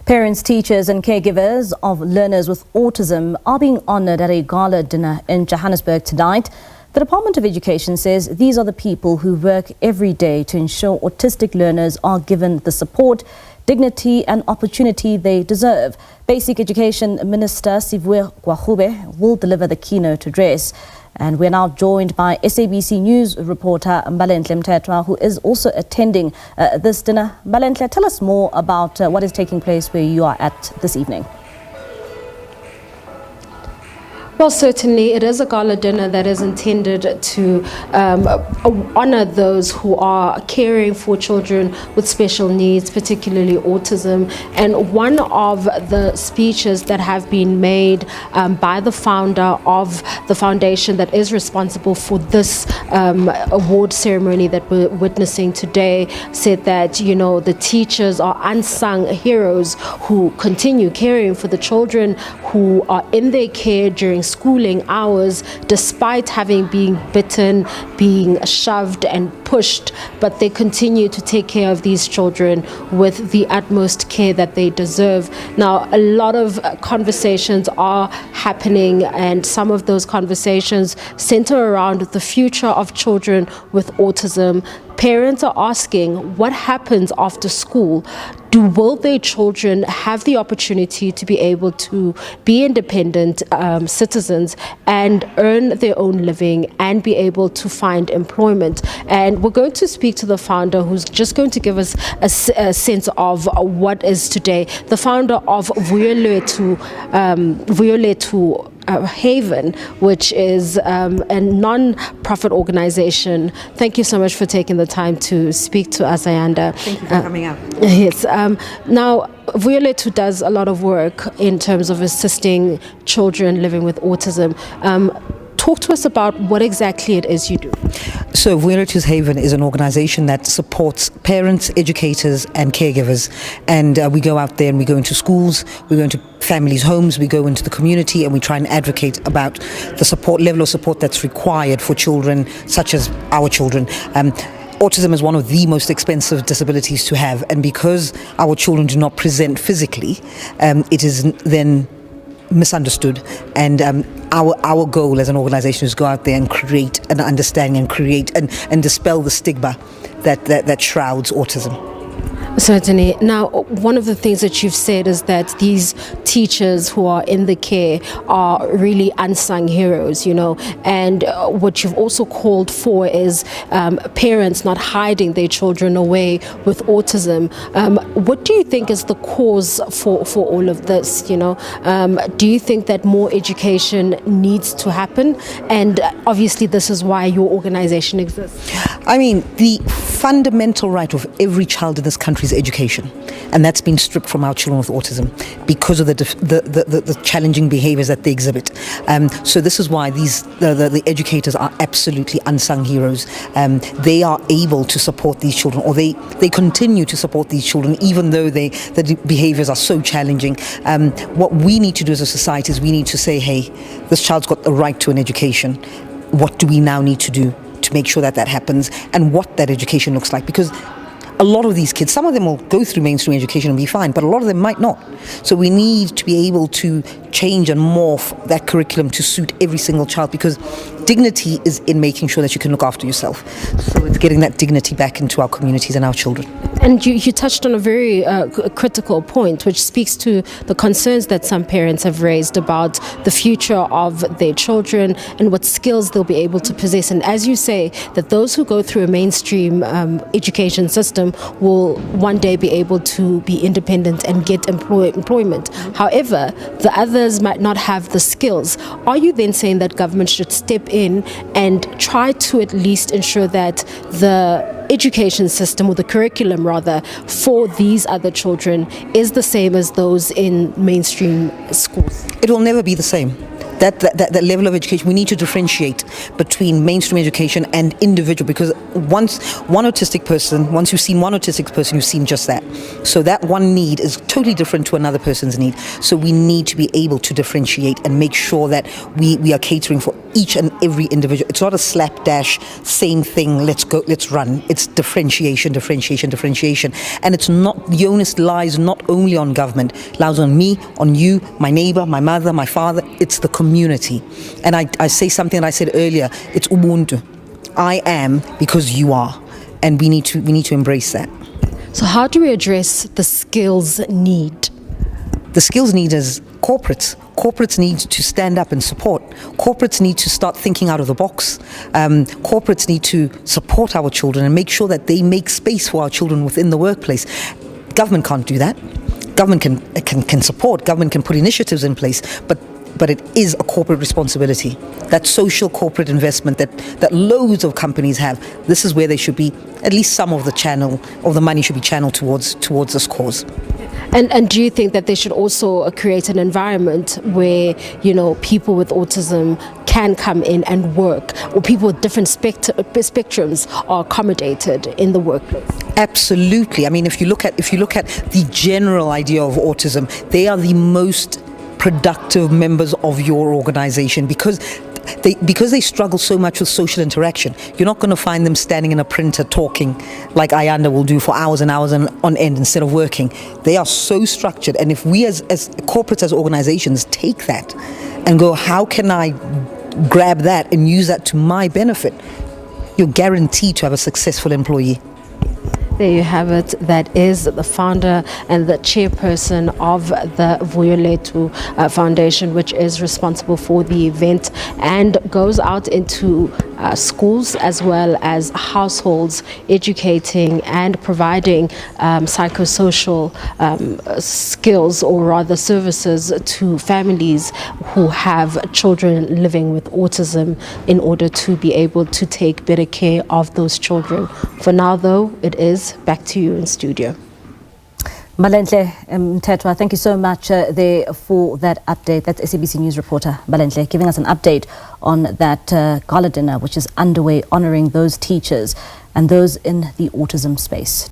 Parents, teachers and caregivers of learners with autism are being honoured at a gala dinner in Johannesburg tonight. The Department of Education says these are the people who work every day to ensure autistic learners are given the support, dignity and opportunity they deserve. Basic Education Minister Sivwe Gwahube will deliver the keynote address. And we're now joined by SABC News reporter Mbalenhle Mthethwa, who is also attending this dinner. Mbalenhle, tell us more about what is taking place where you are at this evening. Well, certainly it is a gala dinner that is intended to honor those who are caring for children with special needs, particularly autism. And one of the speeches that have been made by the founder of the foundation that is responsible for this award ceremony that we're witnessing today said that, you know, the teachers are unsung heroes who continue caring for the children who are in their care during schooling hours, despite having been bitten, being shoved and pushed, but they continue to take care of these children with the utmost care that they deserve. Now, a lot of conversations are happening, and some of those conversations center around the future of children with autism. Parents are asking what happens after school. Will their children have the opportunity to be able to be independent citizens and earn their own living and be able to find employment? And we're going to speak to the founder, who's just going to give us a sense of what is today. The founder of Vuyolethu Haven, which is a non-profit organization. Thank you so much for taking the time to speak to us, Ayanda. Thank you for coming out. Yes. Now, Vuyolethu does a lot of work in terms of assisting children living with autism. Talk to us about what exactly it is you do. So Vuyolethu Haven is an organization that supports parents, educators and caregivers, and we go out there and we go into schools, we go into families' homes, we go into the community, and we try and advocate about the support level of support that's required for children such as our children. Autism is one of the most expensive disabilities to have, and because our children do not present physically, it is then misunderstood, and our goal as an organization is to go out there and create an understanding and create and dispel the stigma that shrouds autism. Certainly. Now, one of the things that you've said is that these teachers who are in the care are really unsung heroes, you know, and what you've also called for is parents not hiding their children away with autism. What do you think is the cause for all of this, you know? Do you think that more education needs to happen? And obviously this is why your organization exists. I mean, the fundamental right of every child in this country is education, and that's been stripped from our children with autism because of the challenging behaviors that they exhibit. So this is why the educators are absolutely unsung heroes. They are able to support these children, or they continue to support these children even though the behaviors are so challenging. What we need to do as a society is we need to say, hey, this child's got the right to an education. What do we now need to do to make sure that happens, and what that education looks like? Because a lot of these kids, some of them will go through mainstream education and be fine, but a lot of them might not. So we need to be able to change and morph that curriculum to suit every single child, because dignity is in making sure that you can look after yourself. So it's getting that dignity back into our communities and our children. And you touched on a very critical point, which speaks to the concerns that some parents have raised about the future of their children and what skills they'll be able to possess. And as you say, that those who go through a mainstream education system will one day be able to be independent and get employment. However, the others might not have the skills. Are you then saying that government should step in and try to at least ensure that the education system, or the curriculum rather, for these other children is the same as those in mainstream schools? It will never be the same. that level of education, we need to differentiate between mainstream education and individual, because once you've seen one autistic person, you've seen just that. So that one need is totally different to another person's need. So we need to be able to differentiate and make sure that we are catering for each and every individual. It's not a slapdash, same thing, let's go, let's run. It's differentiation. And it's not, the onus lies not only on government, it lies on me, on you, my neighbor, my mother, my father. It's the community. And I say something that I said earlier, it's ubuntu. I am because you are. And we need to embrace that. So how do we address the skills need? The skills need is corporates. Corporates need to stand up and support. Corporates need to start thinking out of the box. Corporates need to support our children and make sure that they make space for our children within the workplace. Government can't do that. Government can support. Government can put initiatives in place, but it is a corporate responsibility. That social corporate investment that loads of companies have, this is where they should be, at least some of the channel of the money should be channeled towards this cause. And do you think that they should also create an environment where, people with autism can come in and work, or people with different spectrums are accommodated in the workplace? Absolutely. I mean, if you look at the general idea of autism, they are the most productive members of your organization because they struggle so much with social interaction. You're not going to find them standing in a printer talking like Ayanda will do for hours and hours on end instead of working. They are so structured, and if we as corporates, as organizations, take that and go, how can I grab that and use that to my benefit, you're guaranteed to have a successful employee. There you have it. That is the founder and the chairperson of the Vuyoletu Foundation, which is responsible for the event and goes out into schools as well as households, educating and providing psychosocial skills, or rather services, to families who have children living with autism in order to be able to take better care of those children. For now, though, it is back to you in studio. Balenhle Mthethwa, thank you so much there for that update. That's SABC News reporter Balenhle giving us an update on that gala dinner which is underway, honouring those teachers and those in the autism space.